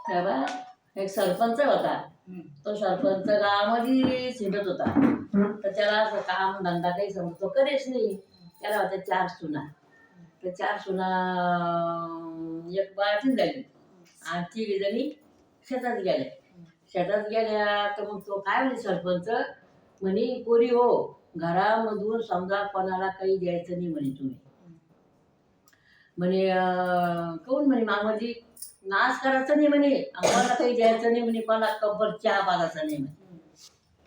तेव्हा एक सरपंच होता. तो सरपंच गावामध्ये शिरत होता. तर त्याला असं काम धंदा काही समजतो कधीच नाही. त्याला होत्या 4 सुना. तर 4 सुना एक बाळातीन झाली आणि 3 जणी शेतात गेल्या. शेतात गेल्या तर मग तो काय म्हणे सरपंच म्हणे पोरी हो घरामधून समजा कोणाला काही द्यायचं नाही म्हणे तुम्ही. म्हणे कोण म्हणे मामाजी नाश करायचं नाही म्हणे आम्हाला काही द्यायचं नाही म्हणे कोणाला कब्बर चहा पाजायचा नाही म्हणे.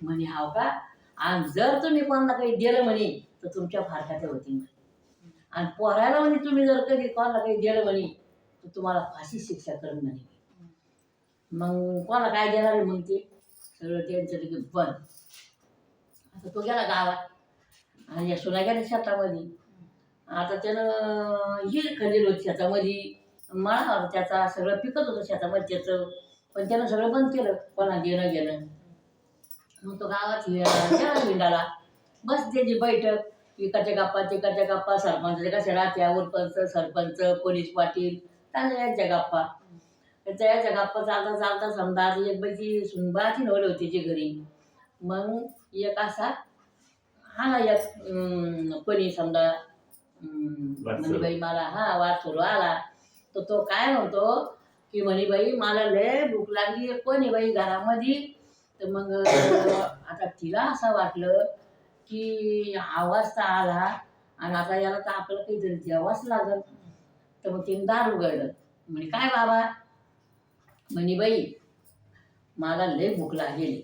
म्हणे हाव का आणि जर तुम्ही कोणाला काही दिलं म्हणे तर तुमच्या फारकाच्या होती म्हणे आणि पोरायला म्हणे तुम्ही जर कधी कोणाला काही दिलं म्हणे तर तुम्हाला फाशी शिक्षा करून म्हणे. मग कोणाला काय देणार आहे मग ते सगळं त्यांचं लगेच बंद. आता तो गेला गावात आणि या सुना गेल्या शेतामध्ये. आता त्यानं हिर खाल्लेली होती शेतामध्ये मळा होता त्याचा सगळं पिकत होतं शेतामध्ये त्याचं पण त्यानं सगळं बंद केलं कोणा देणं घेणं. मग तो गावात गेला हिंडाला बस त्याची बैठक इकडच्या गप्पा तिकडच्या गप्पा सरपंच कशा राहत्या उपरपंच सरपंच पोलीस पाटील चांगल्या यांच्या गप्पा. त्याच्या गप्पा चालता चालता समजा एक बाईची सुनबाची नवल होती जी घरी. मग एक असा हा एक कोणी समजा म्हणे बाई मला हा वाद सुरू आला तर तो काय म्हणतो की म्हणे बाई मला लय भूक लागली कोणी बाई घरामध्ये. तर मग आता तिला असं वाटलं की आवाज तर आला आणि आता याला तर आपल्याला काहीतरी द्यावाच लागल. तर मग तिने दार उघडलं. म्हणे काय बाबा म्हणे बाई मला लय भूक लागेल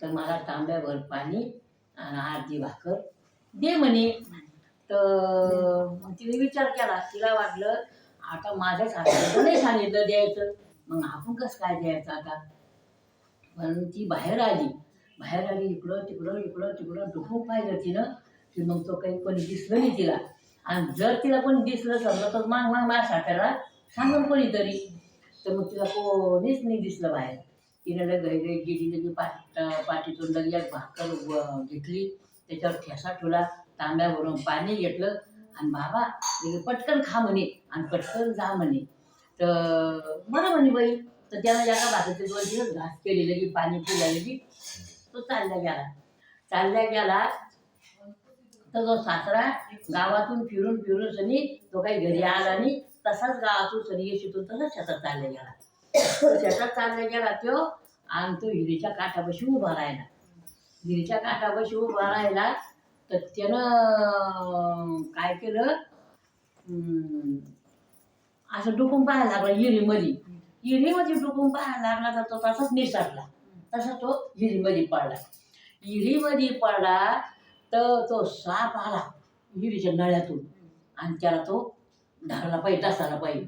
तर मला तांब्याभर पाणी आणि अर्धी भाकर दे म्हणे. तर मग तिने विचार केला तिला वाटलं आता माझ्याच हातात नाही सांगितलं द्यायचं मग आपण कसं काय द्यायचं आता. पण ती बाहेर आली इकडं तिकडं इकडं तिकडं डुकून पाहिलं तिनं की मग तो काही कोणी दिसलं नाही तिला आणि जर तिला कोणी दिसलं समजा तर मग मग माझ्या साठ्याला सांगून कोणीतरी. तर मग तिला कोणीच नाही दिसलं बाहेर. तिने घरी गेली लगी पाठीतून लगी एक भाकर घेतली त्याच्यावर ठेसा ठेवला तांब्यावरून पाणी घेतलं आणि बाबा पटकन खा म्हणे आणि पटकन जा म्हणे. तर बरं म्हणे बाई. तर त्यानं एका भाकरीचे 2 दिवस घास केली लगी पाणी पिला लगी तो चालल्या गेला तर तो सासरा गावातून फिरून फिरून सनी तो काही घरी आला नाही तसाच गावातून सनी येशीतून तसाच शेतात चालल्या गेला. शेतात चालल्या गेला तो आणि तो हिरीच्या काठापाशी उभा राहिला. हिरीच्या काठापाशी उभा राहिला तर त्यानं काय केलं असं डुकून पाहायला लागला हिरीमध्ये डुकून पाहायला लागला तर तो तसाच निसटला. तसा तो हिरीमध्ये पडला. हिरीमध्ये पडला तर तो साप आला हिरीच्या नळ्यातून आणि त्याला तो धरला पाहिजे डसाला पाहिजे.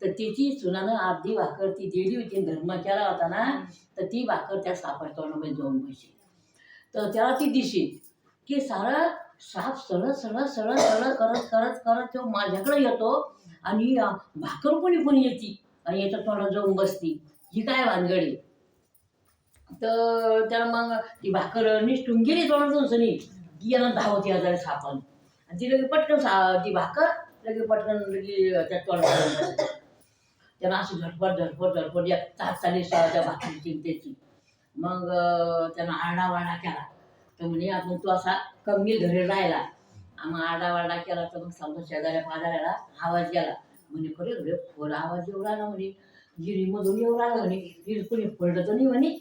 तर तिची सुनानं अर्धी भाकर ती दिली होती धर्म केला होता ना तर ती भाकर त्या सापाच्या तोंडामध्ये जाऊन बसली. तर त्याला ती दिशी की सारं साप सरळ सरळ सरळ सरळ करत करत करत तो माझ्याकडे येतो आणि भाकर कोणी कोणी येते आणि याच्या तोंडात जाऊन बसती ही काय भानगडी. तर त्याला मग ती भाकर निष्ठून गेली तोंडातून सनी की याला धावत यायला सापानं आणि ती लगे पटकन ती भाकर लगे पटकन लगे त्या तोंडात त्यानं अशी झटपट एक तास चाली त्या भाकरीची त्याची. मग त्यानं आरडावारडा केला तर म्हणे आपण तो असा कमी घरी राहिला मग आरडावारडा केला तर मग समजा शेजाऱ्या पाजाऱ्याला आवाज गेला म्हणे खरे घरे फोर आवाज येऊ राहिला म्हणे गिरीमधून येऊ राहिला म्हणे गिरी कोणी पडलं तर नाही म्हणे.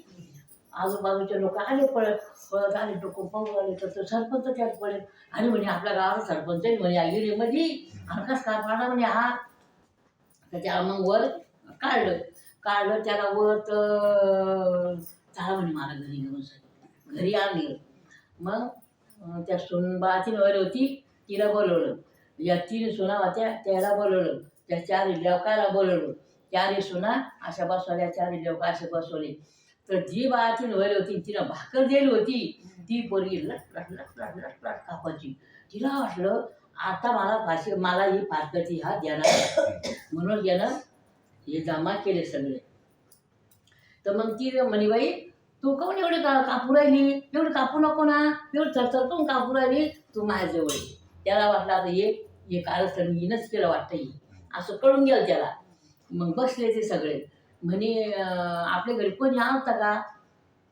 आजूबाजूचे लोक आले पळत आले डोकं पाहू आले तर तो सरपंच त्यात पडेल आणि म्हणे आपल्या गावाला सरपंच आहे म्हणे या गिरीमध्ये आणि कस काय पाडला म्हणे हा. तर त्याला मग वर काढलं त्याला वर तर चला म्हणे मला घरी घेऊन घरी आणलं. मग त्या सुनबाची नवरी होती तिला बोलवलं या 3 सुना होत्या त्याला बोलवलं त्या 4 लेवकाला बोलवलं 4 सुना अशा बसवल्या 4 लेवका असे बसवले. तर जी बाळाची नवरी होती तिनं भाकर दिली होती ती पोरगी लट लट लट लट लट लट कापायची. तिला वाटलं आता मला ही फारकती हा देणार म्हणून यानं हे जमा केले सगळे. तर मग ती म्हणे बाई तू काऊन एवढी कापू राहिली एवढी कापू नको ना एवढी चरचर काऊन कापू राहिली तू माझ्याजवळ. त्याला वाटलं आता हे कारस्थान हिनंच केलं वाटतं ही असं कळून गेलं त्याला. मग बसले ते सगळे म्हणे आपल्या घरी कोणी आलता का?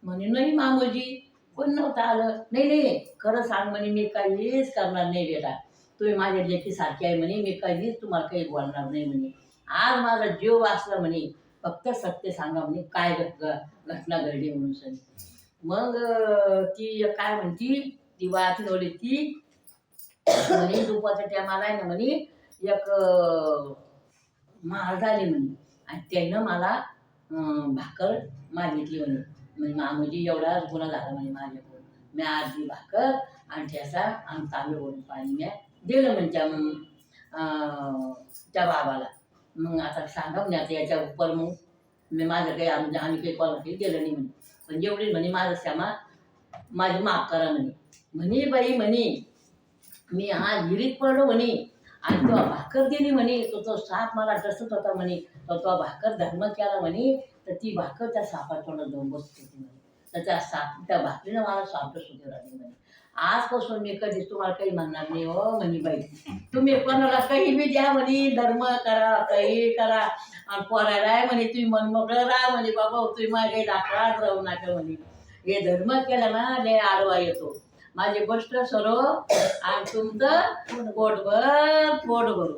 म्हणे नाही मामोजी, कोण नव्हतं आलं. नाही नाही, खरं सांग म्हणे, मी काहीच करणार नाही बेटा, तुम्ही माझ्या लेकीसारखी आहे म्हणे, मी कधीच तुम्हाला काही बोलणार नाही म्हणे. आज माझा जीव वाचला म्हणे, फक्त सत्य सांगा म्हणे, काय घटना घडली म्हणून सनी. मग ती काय म्हणती, ती वाचनवली ती म्हणे दुपारच्या टायमाला आहे ना म्हणे, एक महाराज आले म्हणे आणि त्यानं मला भाकर मागितली म्हणे. म्हणजे मामूजी एवढा गुन्हा झाला म्हणे माझ्याकडून, मी अर्धी भाकर आणि ठेसा आणि तांदूळ भरून पाणी मी दिलं म्हणजे त्या बाबाला. मग आता सांगा म्हणे, आता याच्या उपर मग मी माझं काही आम्ही काही कोणाला काही दिलं नाही म्हणे, पण एवढी म्हणे माझं श्यामा माझी माफ करा म्हणे. म्हणे बाई म्हणे, मी हा विहिरीत पडलो म्हणे आणि तो भाकर दिली म्हणे, तो साप मला डसत होता म्हणे, तो भाकर धर्म केला म्हणे, तर ती भाकर त्या सापाच्या तोंडात जाऊन बसत होती म्हणे. तर त्या भाकरीनं मला साप सुद्धा राहिली म्हणे. आजपासून मी कधीच तुम्हाला काही म्हणणार नाही हो म्हणे बाई, तुम्ही कोणाला काही बी द्या म्हणे, धर्म करा, काही करा, आणि पोरायला आहे म्हणे तुम्ही मनमोकळं राहा म्हणे, बाबा तुम्ही माझ्या दाखवात राहू नका म्हणे. हे धर्म केला ना लय आडवा येतो. माझी गोष्ट सरो आणि तुमचं पोट भरू.